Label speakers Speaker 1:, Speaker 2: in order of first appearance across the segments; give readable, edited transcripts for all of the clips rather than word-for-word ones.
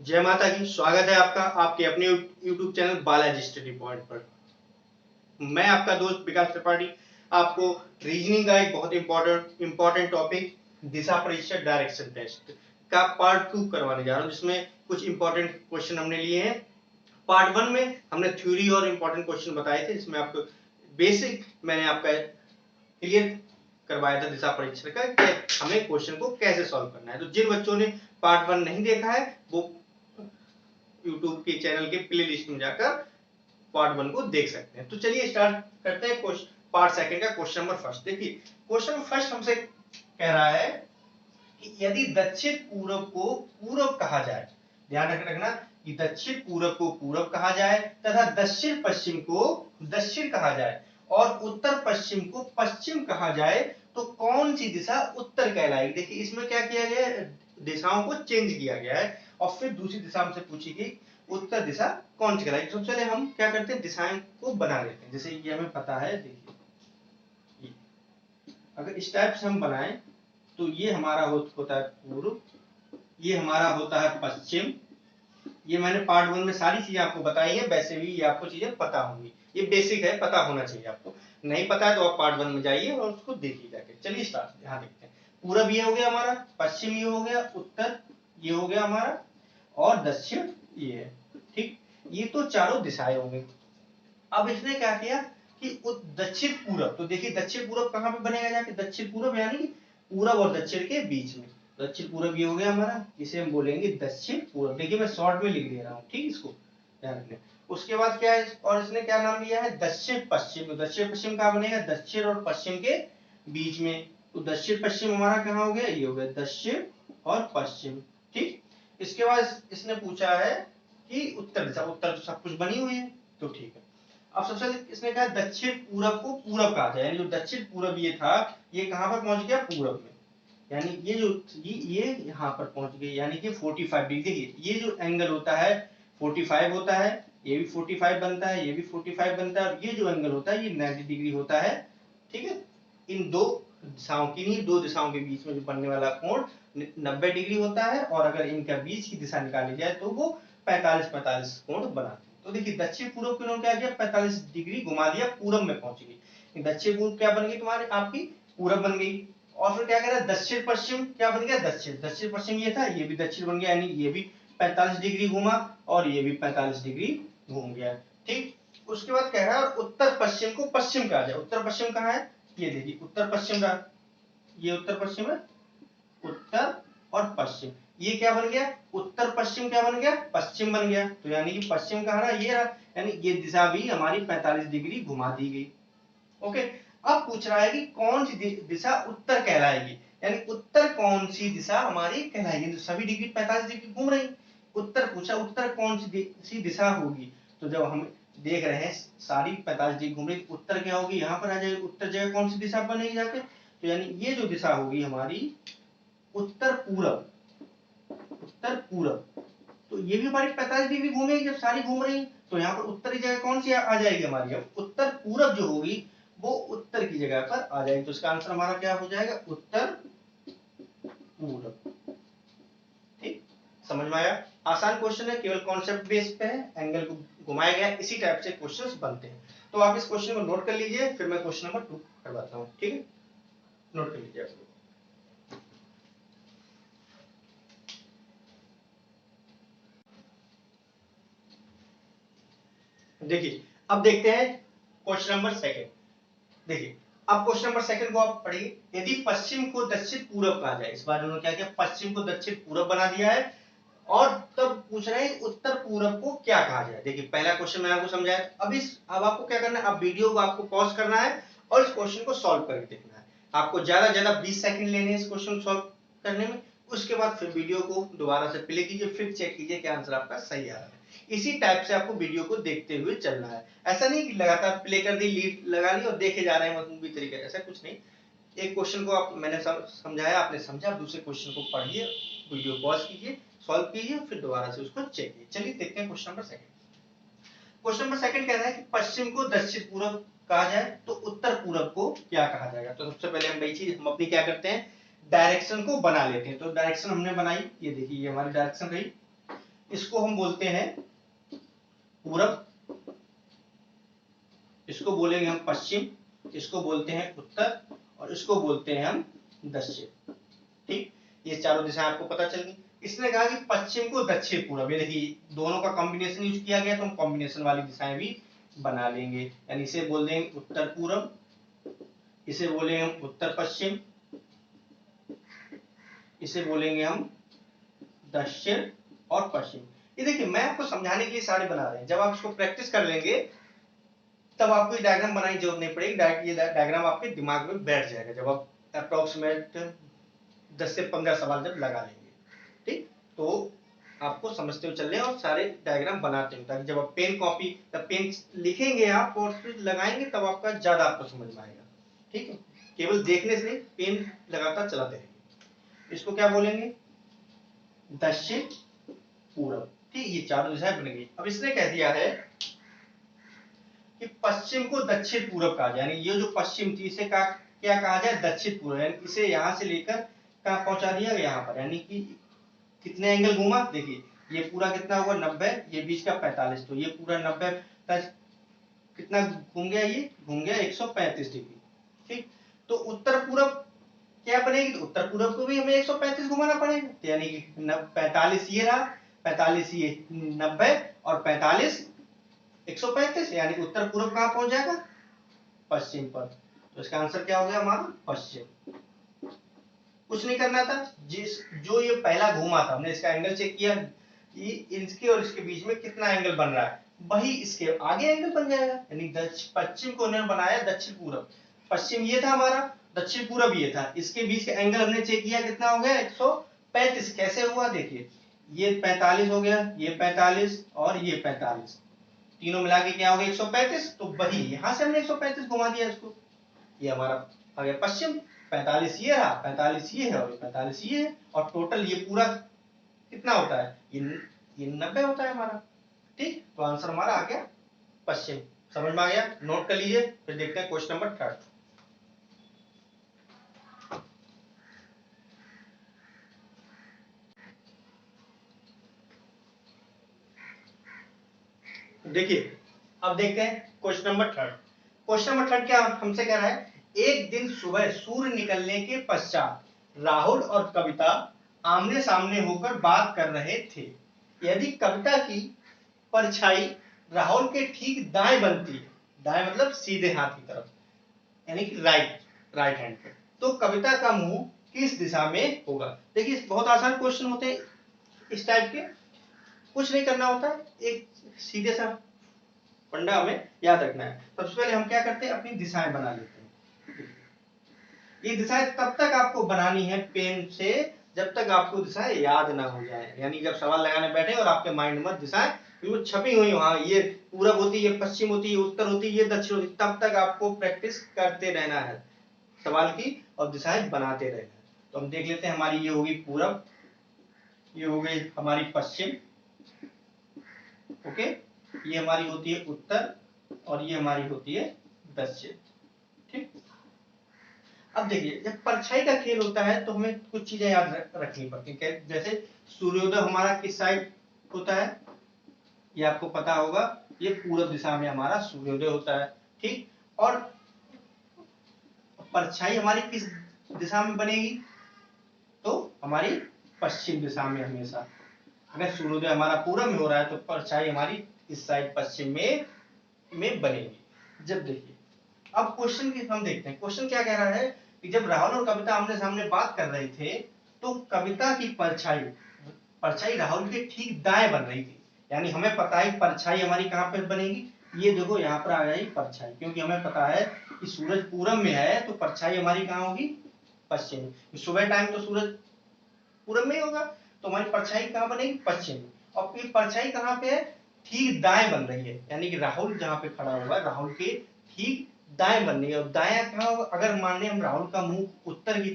Speaker 1: जय माता की। स्वागत है आपका आपके अपने YouTube channel Balaji study point पर। मैं आपका दोस्त विकास त्रिपाठी आपको रीजनिंग का एक बहुत इंपॉर्टेंट टॉपिक दिशा परीक्षा डायरेक्शन टेस्ट का पार्ट 2 करवाने जा रहा हूं, जिसमें कुछ इंपॉर्टेंट क्वेश्चन हमने लिए हैं। पार्ट 1 में हमने थ्योरी और इंपॉर्टेंट क्वेश्चन बताए थे, जिसमें आपको बेसिक मैंने आपका क्लियर करवाया था दिशा परीक्षा का कि हमें क्वेश्चन को कैसे सॉल्व करना है। तो जिन बच्चों ने पार्ट 1 नहीं देखा है वो YouTube के चैनल के प्ले लिस्ट में जाकर पार्ट 1 को देख सकते हैं। तो चलिए स्टार्ट करते हैं पार्ट सेकंड का क्वेश्चन नंबर फर्स्ट। देखिए क्वेश्चन नंबर फर्स्ट हमसे कह रहा है कि यदि दक्षिण पूरब को पूरब कहा जाए, ध्यान रखना कि दक्षिण पूरब को पूरब कहा जाए तथा दक्षिण पश्चिम को दक्षिण कहा जाए और उत्तर पश्चिम को पश्चिम कहा जाए तो कौन सी दिशा उत्तर कहलाएगी। देखिए इसमें क्या किया गया है, दिशाओं को चेंज किया गया है और फिर दूसरी दिशा हमसे पूछी गई उत्तर दिशा कौन सी कहलाएगी। सबसे पहले हम क्या करते हैं, दिशाएं को बना लेते हैं। जैसे ये हमें पता है, देखिए अगर इस टाइप से हम बनाएं तो ये हमारा होता है पूर्व, ये हमारा होता है पश्चिम। ये मैंने पार्ट 1 में सारी चीजें आपको बताई है, वैसे भी ये आपको चीजें पता होंगी, ये बेसिक है, पता होना चाहिए आपको। नहीं पता है तो आप पार्ट 1 में जाइए और उसको देखिए जाके। चलिए स्टार्ट, यहाँ देखते हैं। पूरब ये हो गया हमारा, पश्चिम ये हो गया, उत्तर ये हो गया हमारा और दक्षिण ये है। ठीक, ये तो चारों दिशाएं होंगी। अब इसने क्या किया कि दक्षिण पूरब, तो देखिए दक्षिण पूरब कहां पे बनेगा जाके, दक्षिण पूरब यानी कि पूरब और दक्षिण के बीच में। दक्षिण पूरब ये हो गया हमारा, इसे हम बोलेंगे दक्षिण पूरब। देखिए मैं शॉर्ट में लिख दे रहा हूं, ठीक, इसको ध्यान रखना। उसके बाद क्या है, और इसने क्या नाम लिया है, दक्षिण पश्चिम। तो दक्षिण पश्चिम कहां बनेगा, दक्षिण और पश्चिम के बीच में। तो दक्षिण पश्चिम हमारा कहां हो गया, ये हो गया दक्षिण और पश्चिम। ठीक, इसके बाद इसने पूछा है कि उत्तर दिशा, उत्तर तो सब कुछ बनी हुई है, तो ठीक है। अब सबसे इसने कहा दक्षिण पूरब को पूरब कहा जाए, यानी जो दक्षिण पूरब ये था ये कहां पर पहुंच गया, पूरब में। यानी ये जो ये यहां पर पहुंच गई, यानी कि 45 डिग्री। देखिए ये जो एंगल होता है 45 होता है, ये भी 45 बनता है, ये भी 45 बनता है, और ये जो एंगल होता है ये 90 डिग्री होता है। ठीक है, इन दो दिशाओं की नहीं, दो दिशाओं के बीच में जो बनने वाला कोण 90 डिग्री होता है, और अगर इनका बीच की दिशा निकाली जाए तो वो 45 कोण बनाते हैं। तो देखिए दक्षिण पूर्व की क्या किया, 45 डिग्री घुमा दिया, पूरब में पहुंच गई। दक्षिण पूर्व क्या बन गई तुम्हारी, आपकी पूरब बन गई। और फिर क्या कह रहा है, दक्षिण पश्चिम क्या बन गया, दक्षिण। दक्षिण पश्चिम ये था, ये भी दक्षिण बन गया, यानी ये भी 45 डिग्री घूमा और ये भी 45 डिग्री घूम गया। ठीक, उसके बाद कह रहा है उत्तर पश्चिम को पश्चिम कहा जाए। उत्तर पश्चिम कहाँ है, ये देखिए उत्तर पश्चिम का, ये उत्तर पश्चिम है, उत्तर और पश्चिम ये क्या बन गया, उत्तर पश्चिम क्या बन गया, पश्चिम बन गया। तो यानी कि पश्चिम कहा ना, ये रहा, यानी ये दिशा भी हमारी 45 डिग्री घुमा दी गई। ओके, अब पूछ रहा है कि कौन सी दिशा उत्तर कहलाएगी, यानी उत्तर कौन सी दिशा हमारी कहलाएगी। तो सभी डिग्री 45 डिग्री घूम रही, उत्तर पूछा, उत्तर कौन सी दिशा होगी। तो जब हम देख रहे हैं सारी 45 डिग्री घूम रही, उत्तर क्या होगी, यहाँ पर आ जाएगी उत्तर जगह कौन सी दिशा बनेगी जाके। तो यानी ये जो दिशा होगी हमारी उत्तर पूरब, उत्तर पूरब। तो ये भी हमारी 45 डिग्री घूमेगी जब सारी घूम रही, तो यहाँ पर उत्तरी जगह कौन सी आ जाएगी हमारी, अब उत्तर पूरब जो होगी वो उत्तर की जगह पर आ जाएगी। तो इसका आंसर हमारा क्या हो जाएगा, उत्तर पूरब। ठीक, समझ में आया। आसान क्वेश्चन है, केवल कॉन्सेप्ट बेस पे है, एंगल को घुमाया गया, इसी टाइप से क्वेश्चंस बनते हैं। तो आप इस क्वेश्चन को नोट कर लीजिए, फिर मैं क्वेश्चन नंबर 2 करवाता हूँ। ठीक है, नोट कर लीजिए आप। देखिए अब देखते हैं क्वेश्चन नंबर सेकंड। देखिए अब क्वेश्चन नंबर सेकंड को आप पढ़िए। यदि पश्चिम को दक्षिण पूरब कहा जाए, इस बार उन्होंने क्या किया, पश्चिम को दक्षिण पूरब बना दिया है, और तब पूछ रहे हैं उत्तर पूरब को क्या कहा जाए। देखिए पहला क्वेश्चन मैंने आपको समझाया, अब आपको क्या करना है, अब वीडियो को आपको पॉज करना है और इस क्वेश्चन को सॉल्व करके देखना है। आपको ज्यादा ज्यादा 20 सेकंड लेने हैं इस क्वेश्चन सॉल्व करने में। उसके बाद फिर वीडियो को दोबारा से प्ले कीजिए, फिर चेक कीजिए कि आंसर आपका सही आ रहा है। इसी टाइप से आपको वीडियो को देखते हुए चलना है। ऐसा नहीं कि लगातार प्ले कर दी, लीड लगा ली और देखे जा रहे हैं मूवी तरीके, ऐसा कुछ नहीं। एक क्वेश्चन को आप मैंने समझाया, आपने समझा, दूसरे क्वेश्चन को पढ़िए, वीडियो पॉज कीजिए, सॉल्व कीजिए, फिर दोबारा से उसको चेक कीजिए। चलिए देखते हैं question number second. Question number second कह रहा है कि पश्चिम को दक्षिण पूरब कहा जाए तो उत्तर पूरब को क्या कहा जाएगा। तो सबसे पहले हम वही चीज हम अपनी क्या करते हैं, डायरेक्शन को बना लेते हैं। तो डायरेक्शन हमने बनाई, ये देखिए ये हमारी डायरेक्शन रही। इसको हम बोलते हैं पूरब, इसको बोलेंगे हम पश्चिम, इसको बोलते हैं उत्तर, और इसको बोलते हैं हम दक्षिण। ठीक, ये चारों दिशाएं आपको पता चल गई। इसने कहा कि पश्चिम को दक्षिण पूरब, ये देखिए दोनों का कॉम्बिनेशन यूज किया गया, तो हम कॉम्बिनेशन वाली दिशाएं भी बना लेंगे। यानी इसे बोल देंगे उत्तर पूरब, इसे बोलेंगे हम उत्तर पश्चिम, इसे बोलेंगे हम दक्षिण और पश्चिम। ये देखिए मैं आपको समझाने के लिए सारे बना रहे हैं, जब आप इसको प्रैक्टिस कर लेंगे तब आपको ये डायग्राम बनाने की जरूरत नहीं पड़ेगी, डायरेक्ट ये डायग्राम आपके दिमाग में बैठ जाएगा जब आप अप्रोक्सीमेट 10 से 15 सवाल जब लगा लेंगे। ठीक, तो आपको समझते हुए चल रहे हैं और सारे डायग्राम बनाते हैं, ताकि जब आप पेन कॉपी या पेन लिखेंगे आप और फिर लगाएंगे तब आपका ज्यादा आपको समझ में आएगा। ठीक है, केवल देखने से नहीं, पेन लगातार चलाते रहेंगे। इसको क्या बोलेंगे, दक्षिण पूरब। ठीक, ये चारों दिशाएं बन गई। अब इसने कह दिया है कि पश्चिम को दक्षिण पूरब कहा जाए, यानी ये जो पश्चिम थी इसे क्या कहा जाए, दक्षिण पूरब। यानी इसे यहां से लेकर कहां पहुंचा दिया, यहाँ पर। यानी कि कितने एंगल घूमा, देखिए ये पूरा कितना हुआ 90, ये बीच का 45, तो ये पूरा 90 कितना घूम गया, ये घूम गया 135 डिग्री। ठीक, तो उत्तर पूरब क्या बनेगी, तो उत्तर पूरब को भी हमें 135 घुमाना पड़ेगा, तो यानी कि 45 ये रहा, 45 ये 90 और 45 135, यानी उत्तर पूरब कहां पहुंच जाएगा, पश्चिम पर। तो इसका आंसर क्या हो गया हमारा, पश्चिम। कुछ नहीं करना था, जो ये पहला घूमा था हमने इसका एंगल चेक किया, ये इसके और इसके बीच में कितना एंगल बन रहा है, वही इसके आगे एंगल बन जाएगा। यानी पश्चिम को उन्होंने बनाया दक्षिण पूरब, पश्चिम ये था हमारा, दक्षिण पूरब ये था, इसके बीच का एंगल हमने चेक किया कितना हो गया 135। कैसे हुआ, देखिए ये 45 हो गया, ये 45 और ये 45, तीनों मिला के क्या हो गया 135, तो वही यहां से हमने 135 घुमा दिया इसको, ये हमारा आ गया पश्चिम। 45 ये रहा, 45 ये है और 45 ये है, और टोटल ये पूरा कितना होता है, ये 90 होता है हमारा। ठीक, तो आंसर हमारा आ गया पश्चिम। समझ में आ गया, नोट कर लीजिए। फिर देखते हैं क्वेश्चन नंबर 3। देखिए अब देखते हैं क्वेश्चन नंबर 3। क्वेश्चन नंबर 3 क्या हमसे कह रहा है, एक दिन सुबह सूर्य निकलने के पश्चात राहुल और कविता आमने सामने होकर बात कर रहे थे। यदि कविता की परछाई राहुल के ठीक दाएं बनती है, दाएं मतलब सीधे हाथ की तरफ, यानी कि राइट हैंड पे, तो कविता का मुंह किस दिशा में होगा। देखिए बहुत आसान क्वेश्चन होते हैं इस टाइप के, कुछ नहीं करना होता, एक सीधे सा फंडा हमें याद रखना है। सबसे पहले हम क्या करते हैं, अपनी दिशाएं बना लेते हैं। ये दिशाएं तब तक आपको बनानी है पेन से जब तक आपको दिशाएं याद ना हो जाए, यानी जब सवाल लगाने बैठे और आपके माइंड में दिशाएं बिल्कुल छपी हुई, हाँ ये पूरब होती, ये पश्चिम होती, ये उत्तर होती, ये दक्षिण होती, तब तक आपको प्रैक्टिस करते रहना है सवाल की और दिशाएं बनाते रहना है। तो हम देख लेते हैं, हमारी ये होगी पूरब, ये हो गई हमारी पश्चिम, ओके, ये हमारी होती है उत्तर और ये हमारी होती है दक्षिण। ठीक, अब देखिए जब परछाई का खेल होता है तो हमें कुछ चीजें याद रखनी पड़ती है, जैसे सूर्योदय हमारा किस साइड होता है, ये आपको पता होगा, ये पूरब दिशा में हमारा सूर्योदय होता है। ठीक, और परछाई हमारी किस दिशा में बनेगी, तो हमारी पश्चिम दिशा में हमेशा। अगर सूर्योदय हमारा पूरब में हो रहा है तो परछाई हमारी इस साइड पश्चिम में बनेगी। जब देखिए अब क्वेश्चन की हम देखते हैं, क्वेश्चन क्या कह रहा है कि जब राहुल और कविता आमने सामने बात कर रहे थे तो कविता की परछाई राहुल के ठीक दाएं बन रही थी। यानी हमें पता है परछाई हमारी कहां पर बनेगी, ये देखो यहाँ पर आ गई परछाई, क्योंकि हमें पता है कि सूरज पूरब में है तो परछाई हमारी कहां होगी, पश्चिम। सुबह टाइम तो सूरज पूरब में ही होगा, तो हमारी परछाई कहां बनेगी, पश्चिम। और फिर परछाई कहां पे है, ठीक दाएं बन रही है, यानी कि राहुल जहां पे खड़ा हुआ है राहुल के ठीक दाएं बन रही है। और दाया कहां होगा, अगर मान लें हम राहुल का मुंह उत्तर की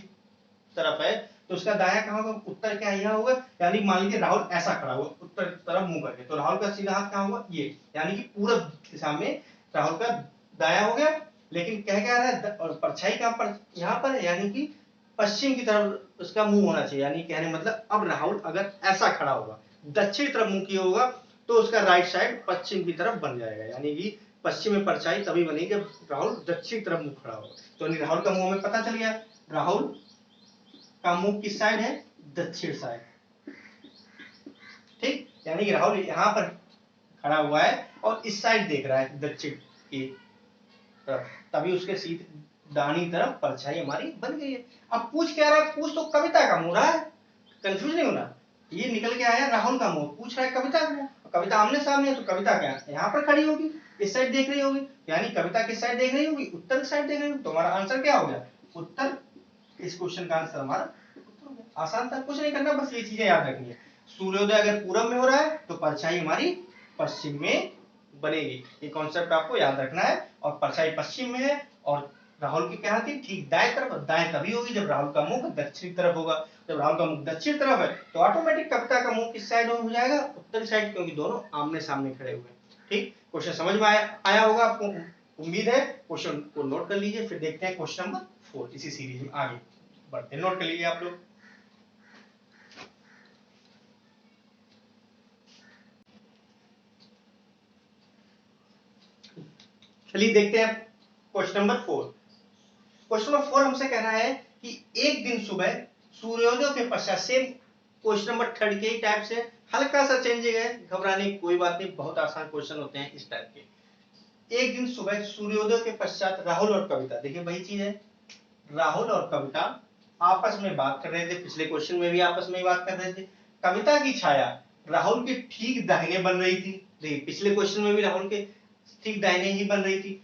Speaker 1: तरफ है तो उसका दाया कहां होगा, उत्तर क्या यहाँ होगा, यानी मान लीजिए राहुल ऐसा खड़ा हुआ उत्तर की तरफ मुंह करके, तो राहुल का सीधा हाथ कहां होगा, ये, यानी कि पूरब दिशा में राहुल का दाया हो गया। लेकिन कह क्या रहा है, और परछाई कहां पर, यहाँ पर, यानी कि पश्चिम की तरफ उसका मुंह होना चाहिए, यानी कहने मतलब अब राहुल अगर ऐसा खड़ा होगा, दक्षिण तरफ मुंह किया होगा तो उसका राइट साइड पश्चिम की तरफ बन जाएगा, यानी कि पश्चिम में परछाई तभी बनेगी जब राहुल दक्षिण तरफ मुंह खड़ा होगा। तो राहुल का मुंह हमें पता चल गया, राहुल का मुंह किस साइड है, दक्षिण साइड। ठीक, यानी कि राहुल यहां पर खड़ा हुआ है और इस साइड देख रहा है दक्षिण की तरफ, तभी उसके सीधे दाहिनी तरफ परछाई हमारी बन गई है। अब पूछ क्या रहा है, पूछ तो कविता का मुंह रहा है, कंफ्यूज नहीं होना। ये निकल के आया राहुल का मुंह, पूछ रहा है कविता का मुंह। कविता आमने सामने है तो कविता क्या यहाँ पर खड़ी होगी, इस साइड देख रही होगी, यानी कविता किस साइड देख रही होगी, उत्तर की साइड देख रही होगी। तो हमारा आंसर क्या हो गया, उत्तर। इस क्वेश्चन का आंसर हमारा उत्तर हो गया। आसान था, कुछ नहीं करना, बस ये चीजें याद रखनी है। सूर्योदय अगर पूरब में हो रहा है तो परछाई हमारी पश्चिम में बनेगी, ये कॉन्सेप्ट आपको याद रखना है। और परछाई पश्चिम में है और राहुल की क्या थी, ठीक दाएं तरफ। दाएं तभी होगी जब राहुल का मुख दक्षिण तरफ होगा। जब राहुल का मुख दक्षिण तरफ है तो ऑटोमेटिक कविता का मुंह किस साइड हो जाएगा, उत्तरी साइड, क्योंकि दोनों आमने सामने खड़े हुए हैं। ठीक, क्वेश्चन समझ में आया होगा आपको, उम्मीद है। क्वेश्चन को नोट कर लीजिए, फिर देखते हैं क्वेश्चन नंबर 4 इसी सीरीज में आगे बढ़ते हैं। नोट कर लीजिए आप लोग। चलिए देखते हैं क्वेश्चन नंबर 4। क्वेश्चन नंबर 4 हमसे कह रहा है कि एक दिन सुबह सूर्योदय के पश्चात, सेम क्वेश्चन नंबर 3 के ही टाइप से, हल्का सा चेंजिंग है, घबराने की कोई बात नहीं, बहुत आसान क्वेश्चन होते हैं इस टाइप के। एक दिन सुबह सूर्योदय के पश्चात राहुल और कविता, देखिए वही चीज है, राहुल और कविता आपस में बात कर रहे थे, पिछले क्वेश्चन में भी आपस में ही बात कर रहे थे। कविता की छाया राहुल के ठीक दाहिने बन रही थी, देखिए पिछले क्वेश्चन में भी राहुल के ठीक दाहिने ही बन रही थी।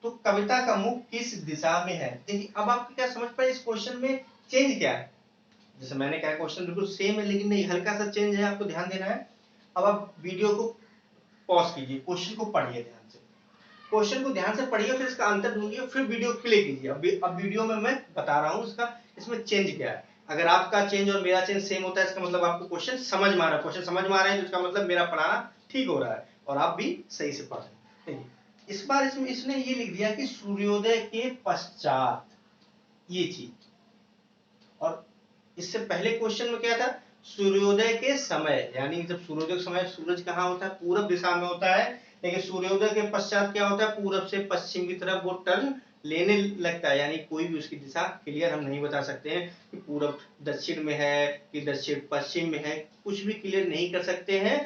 Speaker 1: तो कविता का मुख किस दिशा में है, देखिए अब आप क्या समझ पाए इस क्वेश्चन में चेंज क्या है। जैसे मैंने कहा क्वेश्चन बिल्कुल सेम है, लेकिन नहीं, हल्का सा चेंज है, आपको ध्यान देना है। अब आप वीडियो को पॉज कीजिए, क्वेश्चन को पढ़िए ध्यान से, क्वेश्चन को ध्यान से पढ़िए, फिर इसका आंसर ढूंढिए, फिर वीडियो प्ले कीजिए। अब वीडियो में मैं बता रहा हूँ इसका, इसमें चेंज क्या है। अगर आपका चेंज और मेरा चेंज सेम होता है, इसका मतलब आपको क्वेश्चन समझ में आ रहा है। क्वेश्चन समझ में आ रहा है तो इसका मतलब मेरा पढ़ाना ठीक हो रहा है और आप भी सही से पढ़ रहे हैं। इस बार इसमें इसने ये लिख दिया कि सूर्योदय के पश्चात, ये चीज। और इससे पहले क्वेश्चन में क्या था, सूर्योदय के समय, यानी जब सूर्योदय के समय सूरज कहाँ होता है, पूरब दिशा में होता है। लेकिन सूर्योदय के पश्चात क्या होता है, पूरब से पश्चिम की तरफ वो टर्न लेने लगता है, यानी कोई भी उसकी दिशा क्लियर हम नहीं बता सकते हैं कि पूरब दक्षिण में है कि दक्षिण पश्चिम में है, कुछ भी क्लियर नहीं कर सकते हैं।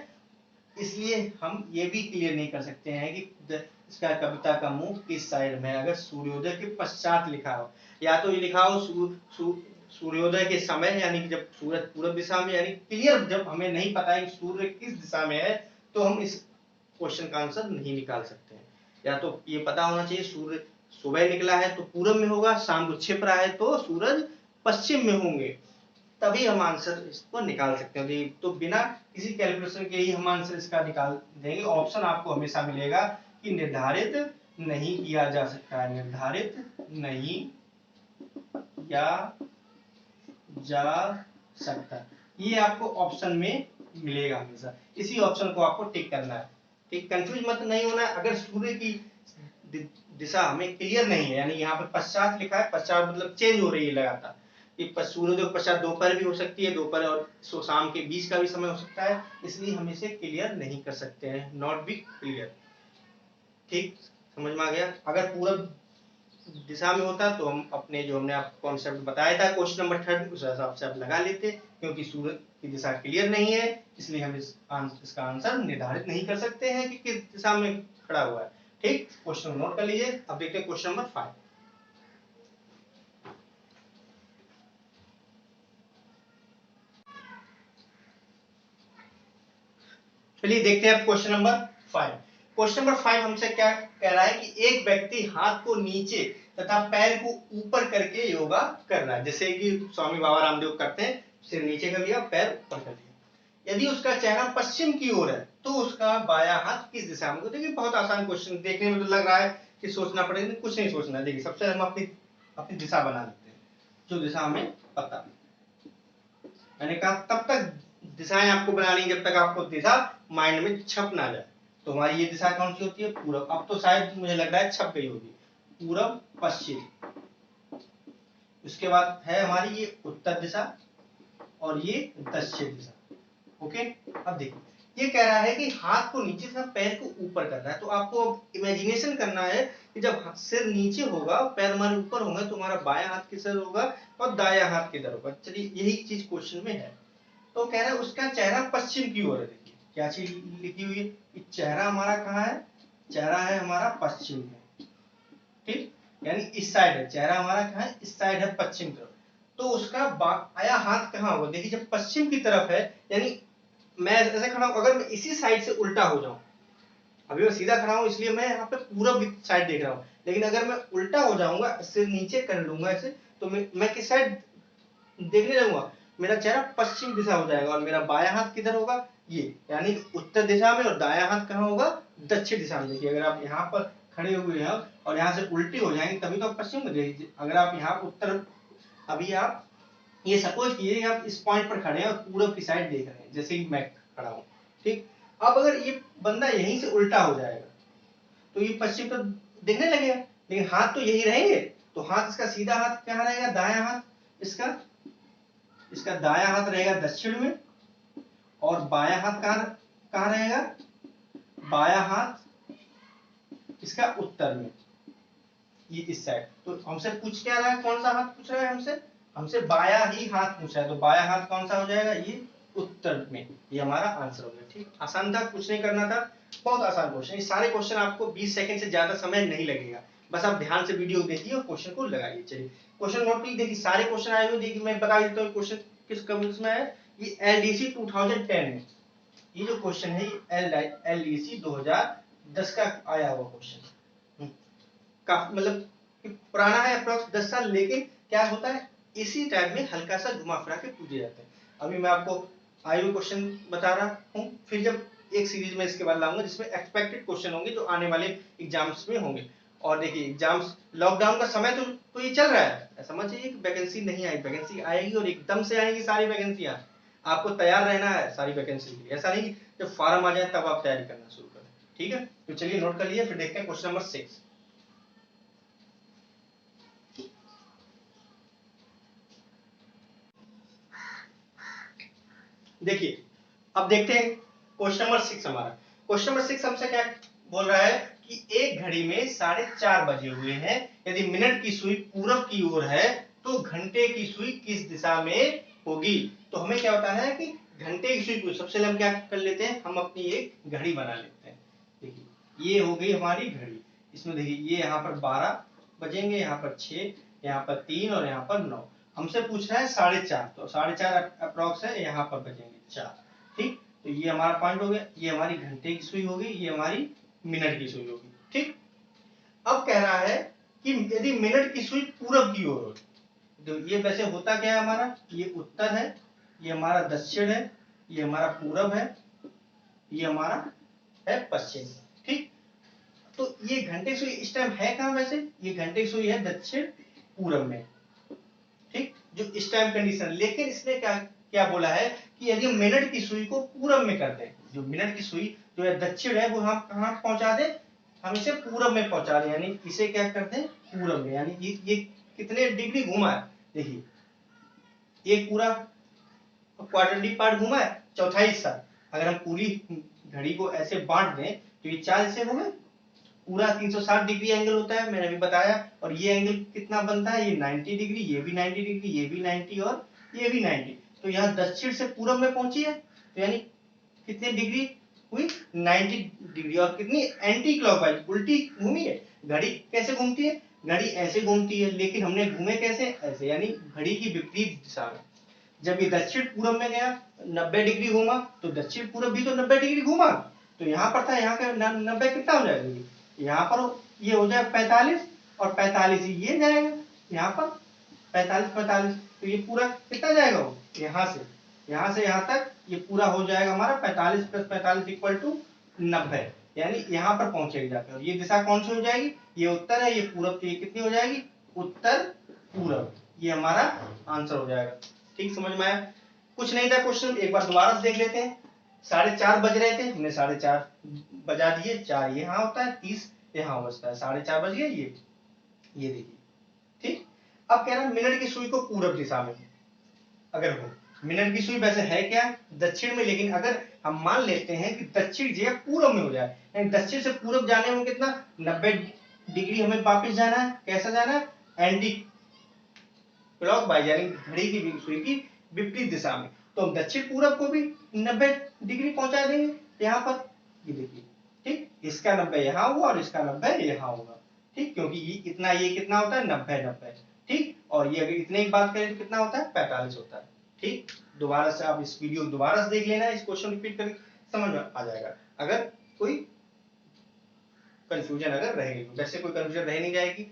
Speaker 1: इसलिए हम ये भी क्लियर नहीं कर सकते हैं कि इसका कविता का मुंह किस साइड में है, अगर सूर्योदय के पश्चात लिखा हो, या तो ये लिखा हो सूर्योदय के समय, यानी कि जब सूरज पूर्व दिशा में, यानी क्लियर जब हमें नहीं पता है कि सूर्य किस दिशा में है, तो हम इस क्वेश्चन का आंसर नहीं निकाल सकते हैं। या तो ये पता होना चाहिए सूर्य सुबह निकला है तो पूरब में होगा, शाम को छिप रहा है तो सूरज पश्चिम में होंगे, तभी हम आंसर इसको निकाल सकते हैं। तो बिना किसी कैलकुलेशन के ही हम आंसर इसका निकाल देंगे। ऑप्शन आपको हमेशा मिलेगा कि निर्धारित नहीं किया जा सकता है, निर्धारित नहीं किया जा सकता, ये आपको ऑप्शन में मिलेगा हमेशा। इसी ऑप्शन को आपको टिक करना है, ठीक, कंफ्यूज मत नहीं होना है। अगर सूर्य की दिशा हमें क्लियर नहीं है, यानी यहाँ पर पश्चात लिखा है, पश्चात मतलब चेंज हो रही है लगातार, सूर्योदय के पश्चात दोपहर भी हो सकती है, दोपहर और शाम के बीच का भी समय हो सकता है, इसलिए हम इसे क्लियर नहीं कर सकते हैं, नॉट बी क्लियर। ठीक, समझ में आ गया। अगर पूरब दिशा में होता तो हम अपने जो हमने आपको कॉन्सेप्ट बताया था क्वेश्चन नंबर 3 उस हिसाब से आप लगा लेते, क्योंकि सूर्य की दिशा क्लियर नहीं है, इसलिए हम इसका आंसर निर्धारित नहीं कर सकते हैं कि किस दिशा में खड़ा हुआ है। ठीक, क्वेश्चन नोट कर लीजिए। अब देखते हैं क्वेश्चन नंबर 5। चलिए देखते हैं क्वेश्चन नंबर 5। क्वेश्चन नंबर 5 हमसे क्या कह रहा है कि एक व्यक्ति हाथ को नीचे तथा पैर को ऊपर करके योगा कर रहा है, जैसे कि स्वामी बाबा रामदेव करते हैं, सिर नीचे कर लिया, पैर ऊपर कर लिया। यदि उसका चेहरा पश्चिम की ओर है तो उसका बायां हाथ किस दिशा में। देखिए बहुत आसान क्वेश्चन, देखने में तो लग रहा है कि सोचना पड़ेगा, कुछ नहीं सोचना। देखिए सबसे हम अपनी दिशा बना लेते हैं, जो दिशा हमें पता। मैंने कहा तब तक दिशाएं आपको बनानी जब तक आपको दिशा माइंड में छप ना जाए। तो हमारी ये दिशा कौन सी होती है, पूरब। अब तो शायद मुझे लग रहा है छप गई होगी, पूरब पश्चिम। उसके बाद है हमारी ये उत्तर दिशा और ये दक्षिण दिशा। ओके, अब देखो ये कह रहा है कि हाथ को नीचे से पैर को ऊपर करना है, तो आपको अब इमेजिनेशन करना है कि जब सिर नीचे होगा पैर हमारे ऊपर होंगे तो हमारा बायां हाथ किधर होगा और दायां हाथ किधर होगा। चलिए यही चीज क्वेश्चन में है। तो कह रहा है उसका चेहरा पश्चिम की ओर है। देखिए क्या चीज लिखी हुई है, चेहरा हमारा कहाँ है, चेहरा है हमारा पश्चिम में, ठीक, यानी इस साइड है, चेहरा हमारा कहाँ है, इस साइड है पश्चिम तरफ। तो उसका बायां हाथ कहाँ होगा, देखिए जब पश्चिम की तरफ है, यानी मैं ऐसे खड़ा हूं, अगर मैं इसी साइड से उल्टा हो जाऊं, अभी मैं सीधा खड़ा हूं इसलिए मैं यहाँ पे पूरब साइड देख रहा हूं, लेकिन अगर मैं उल्टा हो जाऊंगा, इससे नीचे कर लूंगा ऐसे, तो मैं किस साइड देखने लगूंगा, मेरा चेहरा पश्चिम दिशा हो जाएगा और मेरा बायां हाथ किधर होगा, ये यानी उत्तर दिशा में, और दायां हाथ कहाँ होगा, दक्षिण दिशा में। देखिए अगर आप यहाँ पर खड़े हुए हैं और यहाँ से उल्टे हो जाएंगे तभी तो आप पश्चिम में देखिए, अगर आप यहाँ उत्तर, अभी आप ये सपोज कीजिए आप इस पॉइंट पर खड़े हैं और पूरब की साइड देख रहे हैं जैसे कि मैं खड़ा हूं, ठीक। अब अगर ये बंदा यहीं से उल्टा हो जाएगा तो ये पश्चिम तो दिखने लगेगा, लेकिन हाथ तो यही रहेंगे, तो हाथ इसका सीधा हाथ कहाँ रहेगा, दायां हाथ, इसका दायां हाथ रहेगा दक्षिण में, और बायां हाथ कहाँ रहेगा, बायां हाथ इसका उत्तर में, ये इस साइड। तो हमसे पूछ क्या रहा है, कौन सा हाथ पूछ रहा है हमसे बायां ही हाथ पूछा है, तो बायां हाथ कौन सा हो जाएगा, ये उत्तर में, ये हमारा आंसर हो गया। ठीक, आसान था, कुछ नहीं करना था, बहुत आसान क्वेश्चन। ये सारे क्वेश्चन आपको 20 सेकंड से ज्यादा समय नहीं लगेगा, बस आप ध्यान से वीडियो देखिए और क्वेश्चन को लगाइए। चलिए क्वेश्चन नोट कीजिए, देखिए सारे क्वेश्चन आए हुए, देखिए मैं बता देता हूँ क्वेश्चन किस कंपनी में है। ये एलडीसी 2010 में, ये जो क्वेश्चन है ये एलडीसी 2010 का आया हुआ क्वेश्चन, काफी मतलब पुराना है, अप्रोक्स 10 साल, लेकिन क्या होता है इसी टाइप में हल्का सा घुमा फिरा के पूछे जाते हैं। अभी मैं आपको आए हुए क्वेश्चन बता रहा हूँ, फिर जब एक सीरीज में इसके बाद लाऊंगा जिसमें एक्सपेक्टेड क्वेश्चन होंगे जो आने वाले एग्जाम्स में होंगे। और देखिए एग्जाम्स, लॉकडाउन का समय तो ये चल रहा है, ऐसा मत चाहिए कि वैकेंसी नहीं आई, वैकेंसी आएगी और एकदम से आएगी सारी वैकेंसियां, आपको तैयार रहना है सारी वैकेंसी के लिए, ऐसा नहीं जब फॉर्म आ जाए तब आप तैयारी करना शुरू करें। ठीक है, तो चलिए नोट कर लिए, फिर देखते हैं क्वेश्चन नंबर 6। देखिए अब देखते हैं क्वेश्चन नंबर 6 हमारा। क्वेश्चन नंबर 6 हमसे क्या बोल रहा है कि एक घड़ी में 4:30 बजे हुए हैं, यदि मिनट की सुई पूरब की ओर है तो घंटे की सुई किस दिशा में होगी। तो हमें क्या होता है कि घंटे की सुई, सबसे पहले हम क्या कर लेते हैं, हम अपनी एक घड़ी बना लेते हैं। देखिए ये हो गई हमारी घड़ी, इसमें देखिए ये यहाँ पर 12 बजेंगे, यहाँ पर 6, यहाँ पर 3 और यहाँ पर 9। हमसे पूछ रहा है 4:30, तो 4:30 अप्रोक्स है, यहाँ पर बजेंगे 4। ठीक, तो ये हमारा पॉइंट हो गया, ये हमारी घंटे की सुई होगी, ये हमारी मिनट की सुई होगी। ठीक, अब कह रहा है कि यदि मिनट की सुई पूरब की ओर हो, तो ये वैसे होता क्या है हमारा, ये उत्तर है, ये हमारा दक्षिण है, ये हमारा पूरब है, ये हमारा है पश्चिम। ठीक, तो ये घंटे सुई इस टाइम है कहां, वैसे ये घंटे सुई है दक्षिण पूरब में। ठीक, जो इस टाइम कंडीशन, लेकिन इसने क्या क्या बोला है कि यदि मिनट की सुई को पूरब में करते हैं, जो मिनट की सुई जो है दक्षिण है वो हम कहां पहुंचा दे, हम इसे पूरब में पहुंचा दें, यानी इसे क्या कर दें पूरब में, यानी ये कितने डिग्री घुमा है, देखिए एक पूरा क्वाड्रेंटी पार्ट घुमा है, चौथाई हिस्सा। अगर हम पूरी घड़ी को ऐसे बांट दें तो ये 4 हिस्से हो गए, पूरा 360 डिग्री एंगल होता है, मैंने अभी बताया, और ये एंगल कितना बनता है, ये 90 डिग्री, ये भी 90 डिग्री, ये भी 90 और ये भी 90। तो यहाँ दक्षिण से पूरब में पहुंची है, तो यानी कितनी डिग्री हुई, 90 डिग्री, और कितनी एंटी क्लॉकवाइज, उल्टी घूमी है। घड़ी कैसे घूमती है, घड़ी ऐसे घूमती है, लेकिन हमने घूमे कैसे, ऐसे, यानी घड़ी की विपरीत दिशा में। जब ये दक्षिण पूरब में गया 90 डिग्री घूमा, तो दक्षिण पूरब भी तो 90 डिग्री घूमा, तो यहाँ पर था, यहाँ का 90 कितना हो जाएगा, यहाँ पर ये हो जाए 45, और 45 ये जाएगा यहाँ पर 45, तो ये पूरा कितना जाएगा, वो यहाँ से यहाँ तक ये पूरा हो जाएगा हमारा 45 + 45 = 90, यानी यहाँ पर पहुंचेगा जाकर। और ये दिशा कौन सी हो जाएगी, ये उत्तर है, ये पूरब, तो ये कितनी हो जाएगी, उत्तर पूरब, ये हमारा आंसर हो जाएगा। ठीक, समझ में आया, कुछ नहीं था क्वेश्चन, एक बार दोबारा से देख लेते हैं। 4:30 बज रहे थे, हमने 4:30 बजा दिए, 4 यहाँ होता है, 30 यहाँ बजता है, 4:30 बज गए, ये देखिए। ठीक, अब कह रहा है मिनट की सुई को पूरब दिशा में अगर हो, मिनट की सुई वैसे है क्या दक्षिण में, लेकिन अगर हम मान लेते हैं कि दक्षिण जो है पूरब में हो जाए, यानी दक्षिण से पूरब जाने में कितना 90 डिग्री हमें वापस जाना है। कैसा जाना है? एंटी क्लॉक वाइज, यानी घड़ी की सुई की विपरीत दिशा में। तो हम दक्षिण पूरब को भी 90 डिग्री पहुंचा देंगे यहाँ पर। ये देखिए, ठीक, इसका 90 यहाँ हुआ और इसका 90 यहाँ होगा, ठीक, क्योंकि ये कितना होता है 90-90, ठीक, और ये अगर इतने की बात करें तो कितना होता है 45 होता है, ठीक। दोबारा से आप इस वीडियो दोबारा से देख लेना, इस क्वेश्चन रिपीट करके समझ में आ जाएगा। अगर कोई कंफ्यूजन अगर रहेगी, वैसे कोई कंफ्यूजन रह नहीं जाएगी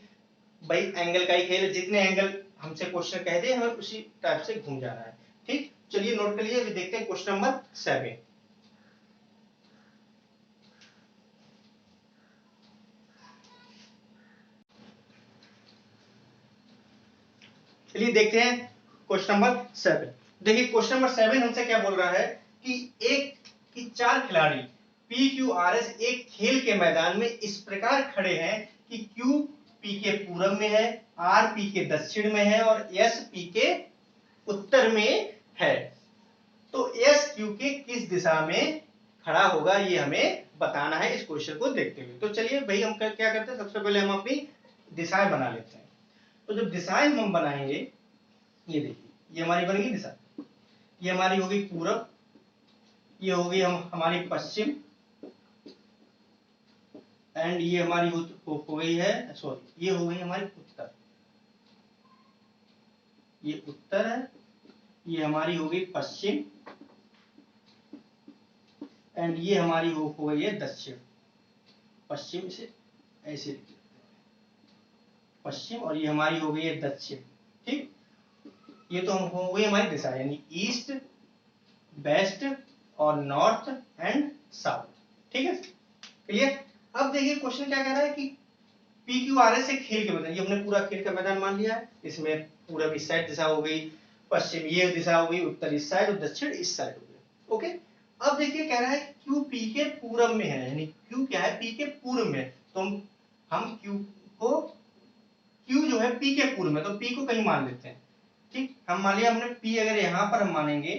Speaker 1: भाई, एंगल का ही खेल है, जितने एंगल हमसे क्वेश्चन कह दे हमें उसी टाइप से घूम जाना है, ठीक। चलिए नोट कर लीजिए, देखते हैं क्वेश्चन नंबर 7। चलिए देखते हैं क्वेश्चन नंबर 7। देखिए क्वेश्चन नंबर 7 हमसे क्या बोल रहा है कि 4 खिलाड़ी पी क्यू आर एस एक खेल के मैदान में इस प्रकार खड़े हैं कि क्यू पी के पूरब में है, आर पी के दक्षिण में है और एस पी के उत्तर में है। तो एस क्यू के किस दिशा में खड़ा होगा ये हमें बताना है इस क्वेश्चन को देखते हुए। तो चलिए भाई हम क्या करते हैं, सबसे पहले हम अपनी दिशाएं बना लेते हैं। तो जब दिशाएं हम बनाएंगे, ये देखिए, ये हमारी बनेगी दिशा, ये हमारी होगी पूरब, ये होगी हमारी पश्चिम, एंड ये हमारी हो गई है, सॉरी, ये हो गई हमारी उत्तर, ये उत्तर है, ये हमारी हो गई पश्चिम, एंड ये हमारी हो गई है दक्षिण। पश्चिम से ऐसे लिख लेते हैं, पश्चिम, और ये हमारी हो गई है दक्षिण, ठीक। ये तो हम हो गई हमारी दिशा, यानी ईस्ट, वेस्ट और नॉर्थ एंड साउथ, ठीक है, क्लियर। अब देखिए क्वेश्चन क्या कह रहा है कि पी क्यू आर एस से खेल के मैदान, ये हमने पूरा खेल का मैदान मान लिया है, इसमें पूरब इस साइड दिशा हो गई, पश्चिम ये दिशा हो गई, उत्तर इस साइड और दक्षिण इस साइड हो गया, ओके। अब देखिए कह रहा है क्यू पी के पूरब में है, यानी क्यू क्या है पी के पूर्व में, तो हम क्यू जो है पी के पूर्व में, तो पी को कहीं मान लेते हैं, ठीक। हम मान लिया हमने पी, अगर यहां पर हम मानेंगे,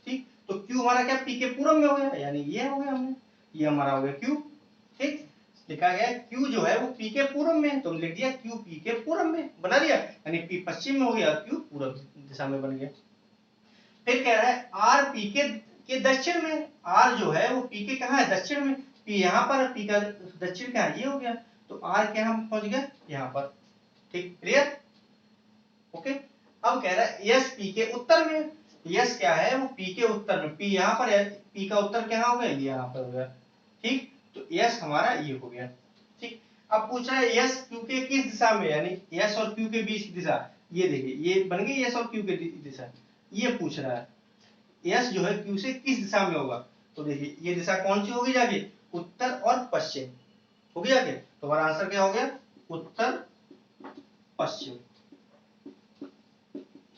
Speaker 1: ठीक, तो क्यू हमारा क्या पी के पूरब में हो गया, यानी ये हो गया, हमने ये हमारा हो गया क्यू, ठीक। लिखा गया क्यू जो है वो पी के पूरब में, तो हम लिख दिया क्यू पी के पूरब में, बना दिया, यानी पी पश्चिम में हो गया, क्यू पूरब दिशा में बन गया। फिर कह रहा है आर पी के दक्षिण में, आर जो है वो पी के कहाँ है दक्षिण में, पी यहाँ पर, पी का दक्षिण क्या है ये हो गया, तो आर क्या हम पहुंच गया यहाँ पर, ठीक, क्लियर, ओके। अब कह रहा है यस पी के उत्तर में, यस क्या है वो पी के उत्तर में, पी यहाँ पर है, पी का उत्तर क्या हो गया ये यहाँ पर हो गया, ठीक। तो यस हमारा ये हो गया, ठीक। अब पूछ रहा है यस क्यू के किस दिशा में, यानी यस और क्यू के बीच की दिशा, ये देखिए ये बन गई यस और क्यू के दिशा, ये पूछ रहा है यस जो है क्यू से किस दिशा में होगा। तो देखिए ये दिशा कौन सी होगी जाके, उत्तर और पश्चिम होगी जाके, तो हमारा आंसर क्या हो गया उत्तर पश्चिम।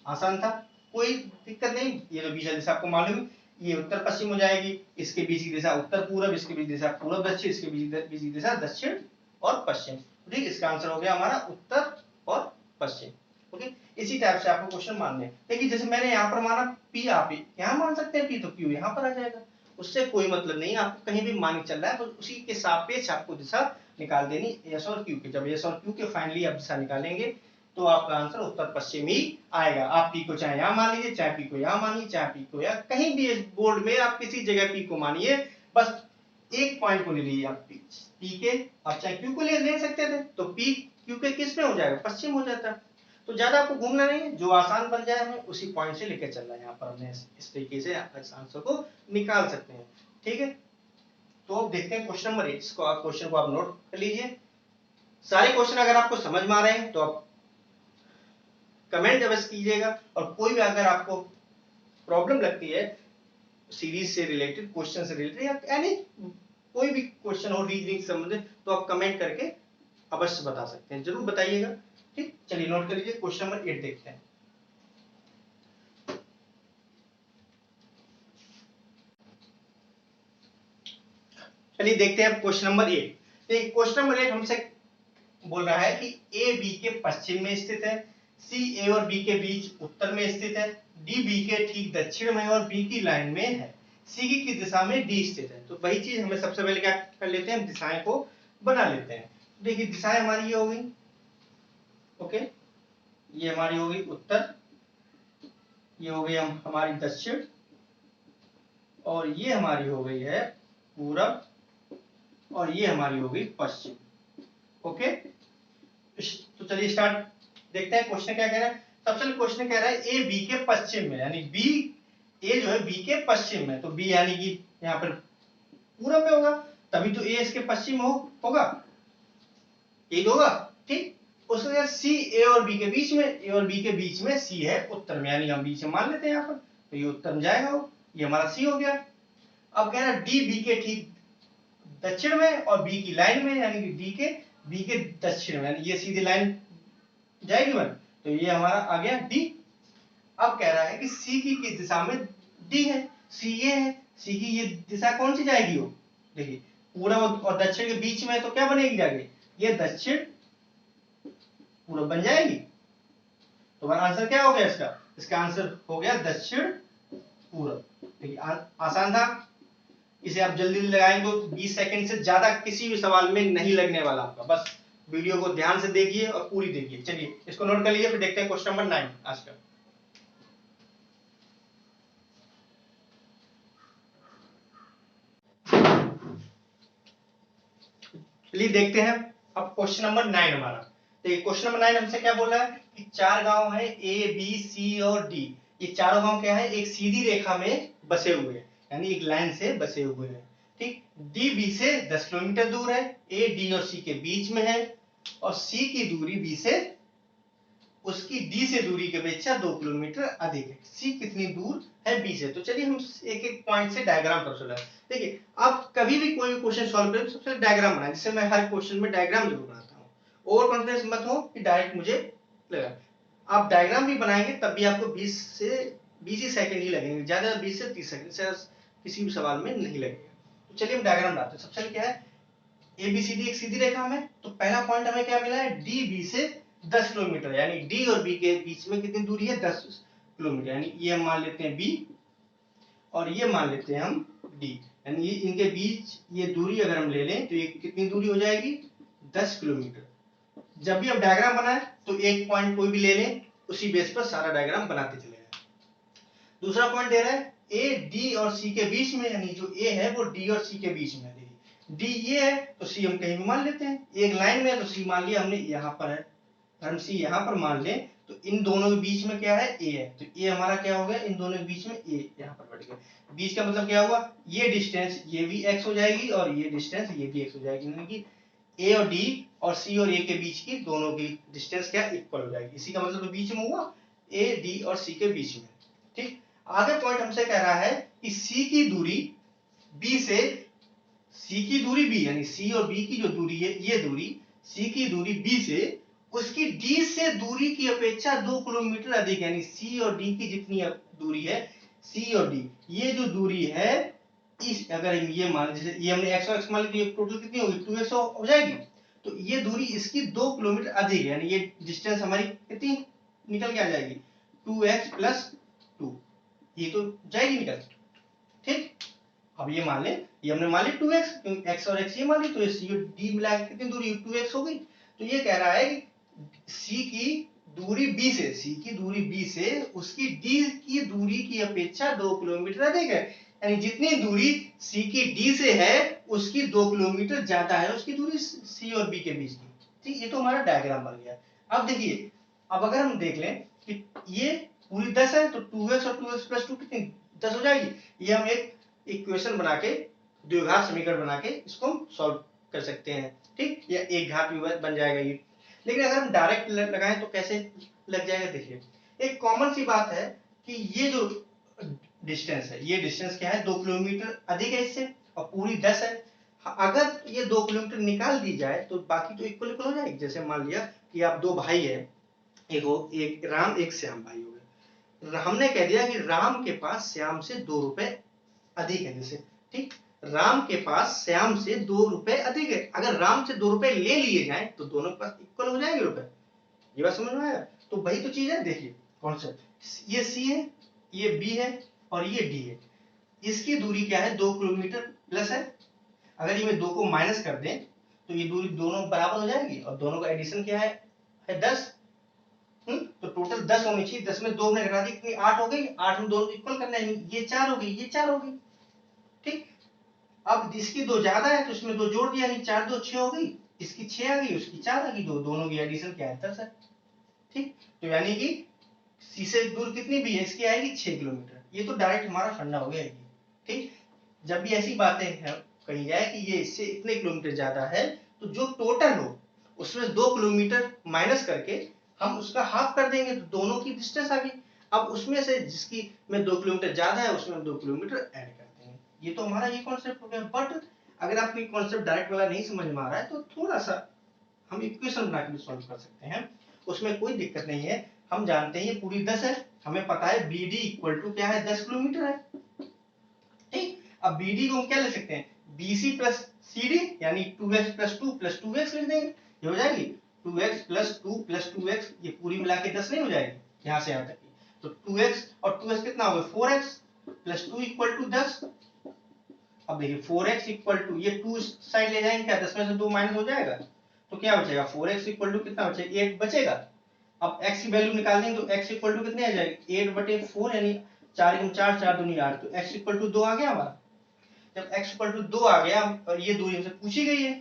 Speaker 1: आसान था, कोई दिक्कत नहीं, ये तो बीच दिशा आपको मालूम है, ये उत्तर पश्चिम हो जाएगी, इसके बीच की दिशा उत्तर पूरब, इसके बीच दिशा पूरब दक्षिण, इसके बीच की दिशा दक्षिण और पश्चिम, ठीक। इसका आंसर हो गया हमारा उत्तर और पश्चिम, ओके। इसी टाइप से आपको क्वेश्चन मानने हैं। देखिए जैसे मैंने यहाँ पर माना पी, आप यहाँ मान सकते हैं पी, तो क्यू यहाँ पर आ जाएगा, उससे कोई मतलब नहीं, आपको कहीं भी मान चल रहा है, तो उसी के सापेक्ष आपको दिशा निकाल देनी एस और क्यू की। जब एस और क्यू के फाइनली आप दिशा निकालेंगे तो आपका आंसर उत्तर पश्चिम ही आएगा। आप पी को चाहे यहाँ मान लीजिए, चाहे पी को यहाँ मानिए, चाहे पी को यहाँ, कहीं भी इस बोर्ड में आप किसी जगह पी को मानिए, बस एक पॉइंट को ले लीजिए आप पी के, आप चाहे क्यू को ले सकते थे, तो पी क्यू के किस में हो जाएगा पश्चिम हो जाता। तो ज्यादा आपको घूमना नहीं है, जो आसान बन जाए हमें उसी पॉइंट से लेकर चलना है, यहाँ पर हमने इस तरीके से इस आंसर को निकाल सकते हैं, ठीक है। तो अब देखते हैं क्वेश्चन नंबर 8, इसको आप क्वेश्चन को आप नोट कर लीजिए। सारे क्वेश्चन अगर आपको समझ में आ रहे हैं तो आप कमेंट अवश्य कीजिएगा, और कोई भी अगर आपको प्रॉब्लम लगती है सीरीज से रिलेटेड, क्वेश्चन से रिलेटेड, या यानी कोई भी क्वेश्चन हो रीजनिंग से संबंधित, तो आप कमेंट करके अवश्य बता सकते हैं, जरूर बताइएगा, ठीक। चलिए नोट कर लीजिए, क्वेश्चन नंबर 8 देखते हैं। चलिए देखते हैं क्वेश्चन नंबर 8। क्वेश्चन नंबर 8 हमसे बोल रहा है कि ए बी के पश्चिम में स्थित है, सी ए और बी के बीच उत्तर में स्थित है, डी बी के ठीक दक्षिण में और बी की लाइन में है, सी की दिशा में डी स्थित है। तो वही चीज हमें सबसे पहले क्या कर लेते हैं, दिशाएं को बना लेते हैं। देखिए दिशाएं हमारी ये हो गई, ओके, ये हमारी हो गई उत्तर, ये हो गई हमारी दक्षिण, और ये हमारी हो गई है पूरब, और ये हमारी हो गई पश्चिम। ओके, तो चलिए स्टार्ट देखते हैं क्वेश्चन क्या कह रहा है। सबसे पहले क्वेश्चन कह रहा है ए बी के पश्चिम में, यानी बी, ए जो है बी के पश्चिम में, तो बी यानी कि यहाँ पर पूरब में होगा, तभी तो ए इसके पश्चिम होगा, ये होगा, ठीक। उसके बाद सी ए और बी के बीच में, ए और बी के बीच में सी है उत्तर में, यानी हम बीच में मान लेते हैं यहाँ पर, तो ये उत्तर में जाएगा वो, ये हमारा सी हो गया। अब कह रहा है डी बी के ठीक दक्षिण में और बी की लाइन में, यानी कि डी के बी के दक्षिण में, यानी ये सीधी लाइन जाएगी बन, तो ये हमारा आ गया डी। अब कह रहा है कि सी की दिशा में डी है, सी ये है, सी की ये दिशा कौन सी जाएगी वो, देखिए पूरब और दक्षिण के बीच में, तो क्या बनेगी जाके, ये दक्षिण पूरब बन जाएगी। तो हमारा आंसर क्या हो गया इसका, इसका आंसर हो गया दक्षिण पूरब। देखिए आसान था, इसे आप जल्दी लगाएंगे तो 20 सेकंड से ज्यादा किसी भी सवाल में नहीं लगने वाला आपका। बस वीडियो को ध्यान से देखिए और पूरी देखिए। चलिए इसको नोट कर लीजिए, फिर देखते हैं क्वेश्चन नंबर 9 आज का। चलिए देखते हैं अब क्वेश्चन नंबर 9 हमारा। देखिए क्वेश्चन नंबर 9 हमसे क्या बोल रहा है कि 4 गांव है ए बी सी और डी, ये चारों गांव क्या है, एक सीधी रेखा में बसे हुए हैं, यानी एक लाइन से बसे हुए हैं, ठीक। डी बी से 10 किलोमीटर दूर है, ए डी और सी के बीच में है, और सी की दूरी बी से उसकी डी से दूरी की अपेक्षा 2 किलोमीटर अधिक है। सी कितनी दूर है बी से, तो चलिए हम एक एक पॉइंट से डायग्राम कर सकते हैं। देखिए आप कभी भी कोई भी क्वेश्चन सॉल्व करें तो सबसे पहले डायग्राम बनाएं, जिससे मैं हर क्वेश्चन में डायग्राम जरूर बनाता हूँ। ओवर कॉन्फिडेंस मत हो कि डायरेक्ट मुझे लगा, आप डायग्राम भी बनाएंगे तब भी आपको 20 ही सेकंड ही लगेंगे, ज्यादा 20 से 30 सेकंड से किसी भी सवाल में नहीं लगेगा। तो चलिए हम डायग्राम बनाते हैं। सबसे पहले क्या है, ए बी सी डी एक सीधी रेखा में, तो पहला पॉइंट हमें क्या मिला है, डी बी से 10 किलोमीटर, यानी डी और बी के बीच में कितनी दूरी है, 10 किलोमीटर, यानी ये हम मान लेते हैं बी और ये मान लेते हैं हम डी, यानी इनके बीच ये दूरी अगर हम ले लें तो ये कितनी दूरी हो जाएगी, 10 किलोमीटर। जब भी हम डायग्राम बनाए तो एक पॉइंट कोई भी ले लें, उसी बेस पर सारा डायग्राम बनाते चले जाए। दूसरा पॉइंट दे रहा है ए डी और सी के बीच में, यानी जो ए है वो डी और सी के बीच में, डी ये है तो सी हम कहीं भी मान लेते हैं, एक लाइन में है तो सी मान लिया हमने यहाँ पर है, हम सी यहाँ पर मान लें तो इन दोनों के बीच में क्या है, ए है, तो ए हमारा क्या हो गया, इन दोनों के बीच में ए यहाँ पर बढ़ गया। बीच का मतलब क्या हुआ, ये डिस्टेंस ये भी x हो जाएगी और ये डिस्टेंस ये भी x हो जाएगी, यानी कि ए और डी और सी और ए के बीच की दोनों की डिस्टेंस क्या इक्वल हो जाएगी। इसी का मतलब तो बीच में हुआ ए डी और सी के बीच में, ठीक। आगे पॉइंट हमसे कह रहा है कि सी की दूरी बी से, सी की दूरी बी, यानी सी और बी की जो दूरी है, ये दूरी सी की दूरी बी से उसकी डी से दूरी की अपेक्षा 2 किलोमीटर अधिक, यानी सी और डी की जितनी दूरी है, सी और डी ये जो दूरी है, इस अगर ये मान, जैसे ये हमने x और x मान ली, टोटल कितनी होगी, 2x हो जाएगी, तो ये दूरी इसकी 2 किलोमीटर अधिक है, यानी ये डिस्टेंस हमारी कितनी निकल के आ जाएगी, 2x प्लस 2, ये तो जाएगी निकल, ठीक। अब ये मान ले, ये हमने मान ली 2x, क्योंकि x और x ये मान ली, तो ये सी और डी मिला के कितनी दूरी 2x हो गई। तो ये कह रहा है कि सी की दूरी b से, सी की दूरी b से उसकी d की दूरी की अपेक्षा 2 किलोमीटर अधिक है, यानी जितनी दूरी सी की d से है उसकी 2 किलोमीटर ज्यादा है उसकी दूरी सी और b के बीच की, ठीक। ये तो हमारा डायग्राम बन गया। अब देखिए, अब अगर हम देख लें कि ये पूरी 10 है तो 2x और 2x प्लस 2 कितनी 10 हो जाएगी। ये हम एक इक्वेशन बना के, द्विघात समीकरण बना के इसको हम सॉल्व कर सकते हैं, ठीक, या एक घात भी बन जाएगा ये। लेकिन अगर हम डायरेक्ट लगाएं तो कैसे लग जाएगा, देखिए एक कॉमन सी बात है कि ये जो डिस्टेंस है, ये डिस्टेंस क्या है, 2 किलोमीटर अधिक है इससे, और पूरी 10 है। अगर ये 2 किलोमीटर निकाल दी जाए तो बाकी तो इक्वल इक्वल हो जाएगी। जैसे मान लिया कि आप दो भाई है, एक राम एक श्याम भाई हो गए, हमने कह दिया कि राम के पास श्याम से 2 रुपए अधिक है, जैसे, ठीक, राम के पास श्याम से 2 रुपए अधिक है। अगर राम से 2 रुपए ले लिए जाए तो दोनों के पास इक्वल हो जाएंगे रुपए। ये बात समझ में आया, तो वही तो चीज है। देखिए कॉन्सेप्ट, ये सी है ये बी है और ये डी है, इसकी दूरी क्या है 2 किलोमीटर प्लस है। अगर ये 2 को माइनस कर दें तो ये दूरी दोनों बराबर हो जाएगी और दोनों का एडिशन क्या है 10। तो टोटल 10 होनी चाहिए, 10 में 2 ने घटा दी कि 8 हो गई, 8 में 2 इक्वल करना है, ये 4 हो गई, ये 4 हो गई। ठीक, अब इसकी 2 ज्यादा है तो इसमें 2 जोड़ दिया, यानी 4 2 6 हो गई, इसकी 6 आ गई, उसकी 4 आ गई, दोनों की एडिशन क्या है 10 है। ठीक, तो यानी कि सी से दूर कितनी भी है इसकी आएगी 6 किलोमीटर। ये तो डायरेक्ट हमारा फंडा हो गया। ठीक, जब भी ऐसी बातें हैं कही जाए कि ये इससे इतने किलोमीटर ज्यादा है तो जो टोटल हो उसमें 2 किलोमीटर माइनस करके हम उसका हाफ कर देंगे तो दोनों की डिस्टेंस आ गई। अब उसमें से जिसकी में 2 किलोमीटर ज्यादा है उसमें 2 किलोमीटर ऐड कर देंगे। ये तो हमारा ये कॉन्सेप्ट हो गया। बट अगर आपको ये कॉन्सेप्ट डायरेक्ट वाला नहीं समझ में आ रहा है तो थोड़ा सा हम इक्वेशन बना के सॉल्व कर सकते हैं, उसमें कोई दिक्कत नहीं है। हम जानते हैं ये पूरी 10 है, हमें पता है बी डी इक्वल टू क्या है 10 किलोमीटर है। ठीक, अब बी डी को हम क्या ले सकते हैं B C plus C D, यानी 2x प्लस 2 प्लस 2x लिख देंगे, ये हो जाएगी 2x प्लस 2 प्लस 2x, ये पूरी मिला के 10 नहीं हो जाएगी यहां से यहां तक की। तो 2x और 2x कितना हो गया 4x प्लस 2 इक्वल टू 10। अब देखिए 4x इक्वल टू ये 2 साइड ले जाएंगे क्या, 10 में से 2 माइनस हो जाएगा तो क्या बचेगा 4x इक्वल टू कितना बचेगा 8 बचेगा। अब x की वैल्यू निकाल देंगे तो x इक्वल टू कितने आ जाएगी 8/4, यानी 4 × 4 4 दूनी 8, तो x इक्वल टू 2 आ गया हमारा। जब x इक्वल टू 2 आ गया और ये दूरी हमसे पूछी गई है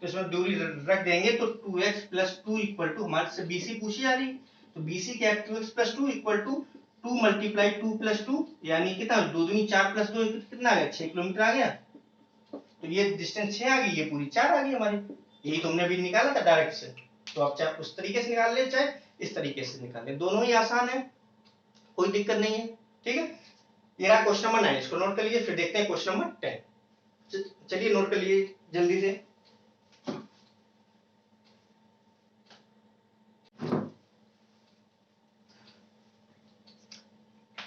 Speaker 1: तो इसमें दूरी रख देंगे तो 2x प्लस 2 इक्वल टू हमारे से BC पूछी जा रही है तो BC क्या है 2x plus 2 equal to 2 multiply 2 plus 2, यानी कितना 2 दूनी 4 प्लस 2 कितना आ गया 6 किलोमीटर आ गया। तो ये डिस्टेंस 6 आ गई, ये पूरी 4 आ गई हमारी, यही तो हमने अभी निकाला था डायरेक्ट से। तो आप चाहे उस तरीके से निकाल ले चाहे इस तरीके से निकाल ले, दोनों ही आसान है, कोई दिक्कत नहीं है। ठीक है, ये रहा क्वेश्चन नंबर 9, इसको नोट कर लीजिए, फिर देखते हैं क्वेश्चन नंबर 10। चलिए नोट कर लीजिए जल्दी से।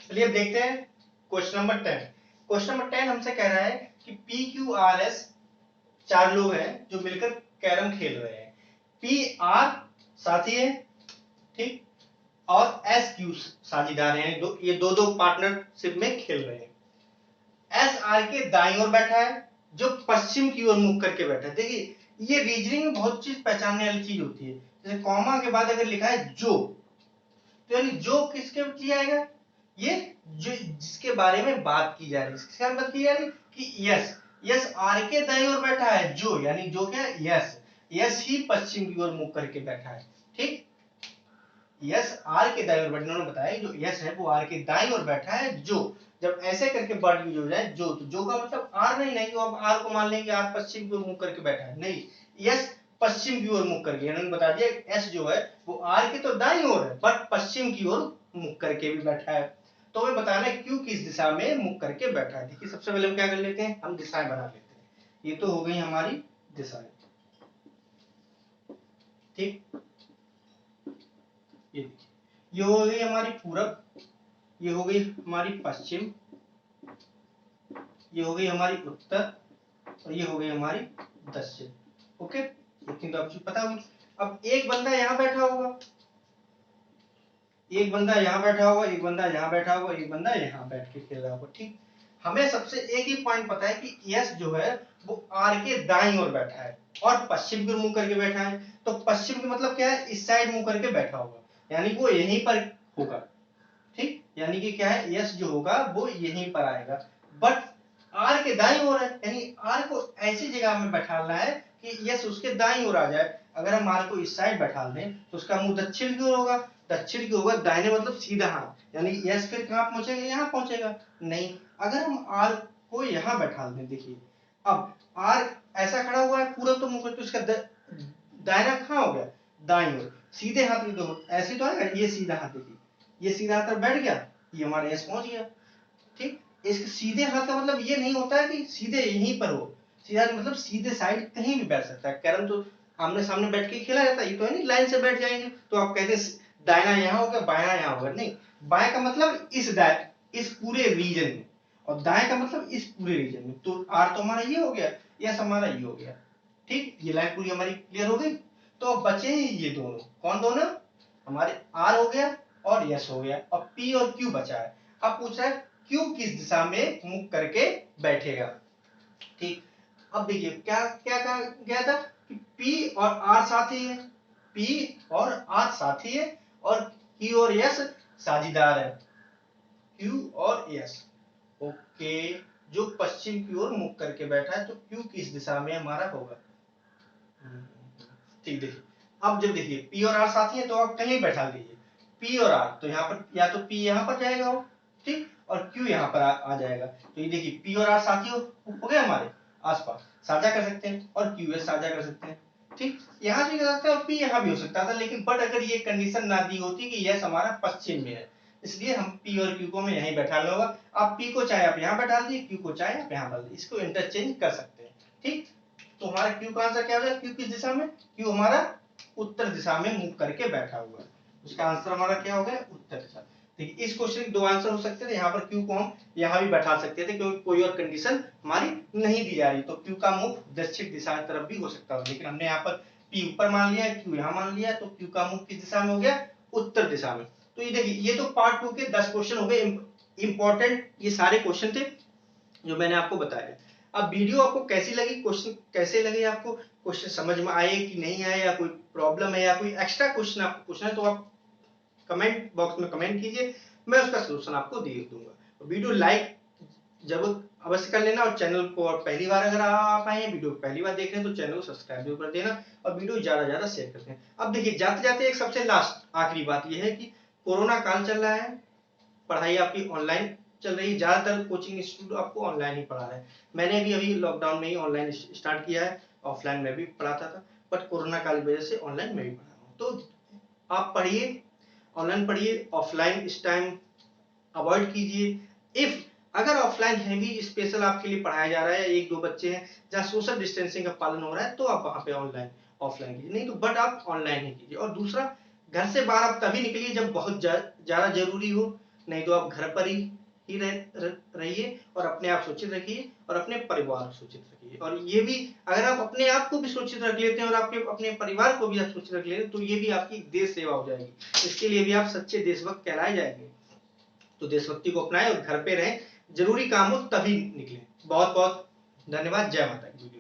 Speaker 1: चलिए अब देखते हैं क्वेश्चन नंबर 10। क्वेश्चन नंबर 10 हमसे कह रहा है कि PQRS 4 लोग हैं जो मिलकर कैरम खेल रहे हैं। PR साथी है, ठीक, और SQ साझीदार हैं, ये दो पार्टनरशिप में खेल रहे हैं। SR के दाईं ओर बैठा है जो पश्चिम की ओर मुख करके बैठा है। देखिए ये रीजनिंग में बहुत चीज पहचानने वाली चीज होती है, जैसे कॉमा के बाद अगर लिखा है जो, तो यानी जो किसके लिए आएगा, ये जो जिसके बारे में बात की जा रही है, किसके बारे में बात की जा रही है कि यस आर के दाईं ओर बैठा है जो, यानी जो क्या यस ही पश्चिम की ओर मुख करके बैठा है। ठीक, यस आर के दाईं ओर बैठा, उन्होंने बताया जो यस है वो आर के दाईं ओर बैठा है जो। जब ऐसे करके वर्ड यूज हो जाए जो, तो जो का मतलब आर नहीं तो अब आर को मान लेंगे आर पश्चिम की ओर मुख करके बैठा है, नहीं यस पश्चिम की ओर मुख करके, उन्होंने बता दिया एस जो है वो आर के तो दाईं ओर है बट पश्चिम की ओर मुख करके भी बैठा है। तो हमें बताना है क्यों किस दिशा में मुख करके बैठा है। देखिए सबसे पहले हम क्या कर लेते हैं, हम दिशाएं बना लेते हैं। ये तो हो गई हमारी दिशाएं, ठीक, ये हो गई हमारी पूरब, ये हो गई हमारी पश्चिम, ये हो गई हमारी उत्तर और ये हो गई हमारी दक्षिण। ओके, इतनी तो आपको पता होगी। अब एक बंदा यहाँ बैठा होगा, एक बंदा यहाँ बैठा होगा, एक बंदा यहाँ बैठा होगा, एक बंदा यहाँ बैठ के खेल रहा होगा। ठीक, हमें सबसे एक ही पॉइंट पता है कि यस जो है वो आर के दाईं ओर बैठा है और पश्चिम की ओर मुंह करके बैठा है। तो पश्चिम का मतलब क्या है, इस साइड मुंह करके बैठा होगा, यानी वो यहीं पर होगा। ठीक, यानी कि क्या है यस जो होगा वो यहीं पर आएगा, बट आर के दाईं ओर है, यानी आर को ऐसी जगह में बैठाना है कि यस उसके दाईं ओर आ जाए। अगर हम आर को इस साइड बैठा दें तो उसका मुंह दक्षिण की ओर होगा, दक्षिण की होगा, दाहिने मतलब सीधा हाथ, यानी यस फिर कहां पहुंचेगा, यहाँ पहुंचेगा नहीं। अगर हम आर को यहाँ बैठा दें, देखिए अब आर ऐसा खड़ा हुआ है पूरा तो मुंह, तो इसका दायरा कहां हो गया दाईं ओर, सीधे हाथ की दो ऐसे तो आएगा, ये सीधा हाथ, देखिए ये सीधा हाथ बैठ गया, ये हमारा यस पहुंच गया। ठीक, इसके सीधे हाथ का मतलब ये नहीं होता है कि सीधे यहीं पर हो, सीधा मतलब सीधे साइड कहीं भी बैठ सकता है। कैरम तो आमने सामने बैठ के खेला जाता है, ये तो है नहीं लाइन से बैठ जाएंगे तो आप कहते हैं दाहिना यहाँ होगा बायां यहाँ होगा, नहीं, बाएं का मतलब इस पूरे रीजन में और दाएं का मतलब इस पूरे रीजन में। तो आर तो हमारा ये हो गया, यस हमारा ये हो गया। ठीक, ये लाइन पूरी हमारी क्लियर हो गई। तो अब बचे ही ये दोनों, कौन दोनों, हमारे आर हो गया और यस हो गया और पी और क्यू बचा है। अब पूछ रहा है Q किस दिशा में मुख करके बैठेगा। ठीक, अब देखिए क्या क्या कहा गया था कि P और R साथी है, P और R साथी है और Q और S साझीदार है, Q और S। ओके, जो पश्चिम की ओर मुख करके बैठा है तो Q किस दिशा में हमारा होगा। ठीक, देखिए अब जब देखिए P और R साथी है तो आप कहीं बैठा दीजिए P और R, तो यहाँ पर या तो P यहाँ पर जाएगा वो, ठीक, और Q यहाँ पर आ जाएगा। तो ये देखिए P और R साथी हो गए हमारे आसपास, साझा कर सकते हैं और QS साझा कर सकते हैं। ठीक, यहाँ भी कर सकते हैं और P यहाँ भी हो सकता था, लेकिन बट अगर ये कंडीशन ना दी होती कि यस हमारा पश्चिम में है, इसलिए हम P और Q को हमें यहीं बैठाना होगा। आप P को चाहे आप यहाँ बैठा दीजिए, Q को चाहे आप यहाँ बैठा दीजिए, इसको इंटरचेंज कर सकते हैं। ठीक, तो हमारा Q का आंसर क्या हो जाएगा, Q किस दिशा में, Q हमारा उत्तर दिशा में मुख करके बैठा हुआ है, उसका आंसर हमारा क्या हो गया, उत्तर दिशा। ठीक, इस क्वेश्चन के दो आंसर हो सकते थे, यहाँ पर Q को हम यहाँ भी बैठा सकते थे क्योंकि कोई और कंडीशन हमारी नहीं दी जा रही, तो Q का मुख दक्षिण दिशा की तरफ भी हो सकता है, लेकिन हमने यहाँ पर P ऊपर मान लिया, Q यहाँ मान लिया, तो Q का मुख किस दिशा में हो गया, उत्तर दिशा में। तो ये देखिए ये तो पार्ट 2 के 10 क्वेश्चन हो गए इंपॉर्टेंट, ये सारे क्वेश्चन थे जो मैंने आपको बताया। अब वीडियो आपको कैसी लगी, क्वेश्चन कैसे लगे आपको, क्वेश्चन समझ में आए कि नहीं आए, या कोई प्रॉब्लम है या कोई एक्स्ट्रा क्वेश्चन आपको पूछना है तो आप कमेंट बॉक्स में कमेंट कीजिए, मैं उसका सलूशन आपको दे दूंगा। वीडियो लाइक जरूर अवश्य कर लेना, और चैनल को पहली बार अगर आप आए हैं, वीडियो पहली बार देख रहे हैं तो चैनल को सब्सक्राइब जरूर कर देना और वीडियो ज्यादा शेयर करते हैं। अब देखिए जाते जाते एक सबसे लास्ट आखिरी बात यह है कि कोरोना काल चल रहा है, पढ़ाई आपकी ऑनलाइन चल रही है, ज्यादातर कोचिंग इंस्टीट्यूट आपको ऑनलाइन ही पढ़ा रहे हैं। मैंने भी अभी लॉकडाउन में ही ऑनलाइन स्टार्ट किया है, ऑफलाइन में भी पढ़ाता था, बट कोरोना काल की वजह से ऑनलाइन में भी पढ़ा रहा हूँ। तो आप पढ़िए, ऑनलाइन पढ़िए, ऑफलाइन इस टाइम अवॉइड कीजिए। इफ अगर ऑफलाइन है भी स्पेशल आपके लिए पढ़ाया जा रहा है, एक दो बच्चे हैं जहाँ सोशल डिस्टेंसिंग का पालन हो रहा है, तो आप वहां पे ऑनलाइन ऑफलाइन कीजिए, नहीं तो बट आप ऑनलाइन ही कीजिए। और दूसरा, घर से बाहर आप तभी निकलिए जब बहुत ज्यादा जरूरी हो, नहीं तो आप घर पर ही रहिए और अपने आप सुरक्षित रखिए और अपने परिवार को सुरक्षित रखिए। और ये भी अगर आप अपने आप को भी सुरक्षित रख लेते हैं और आपके अपने परिवार को भी आप सुरक्षित रख लेते हैं तो ये भी आपकी देश सेवा हो जाएगी, इसके लिए भी आप सच्चे देशभक्त कहलाए जाएंगे। तो देशभक्ति को अपनाएं और घर पे रहें, जरूरी काम हो तभी निकलें। बहुत बहुत धन्यवाद, जय माता दी।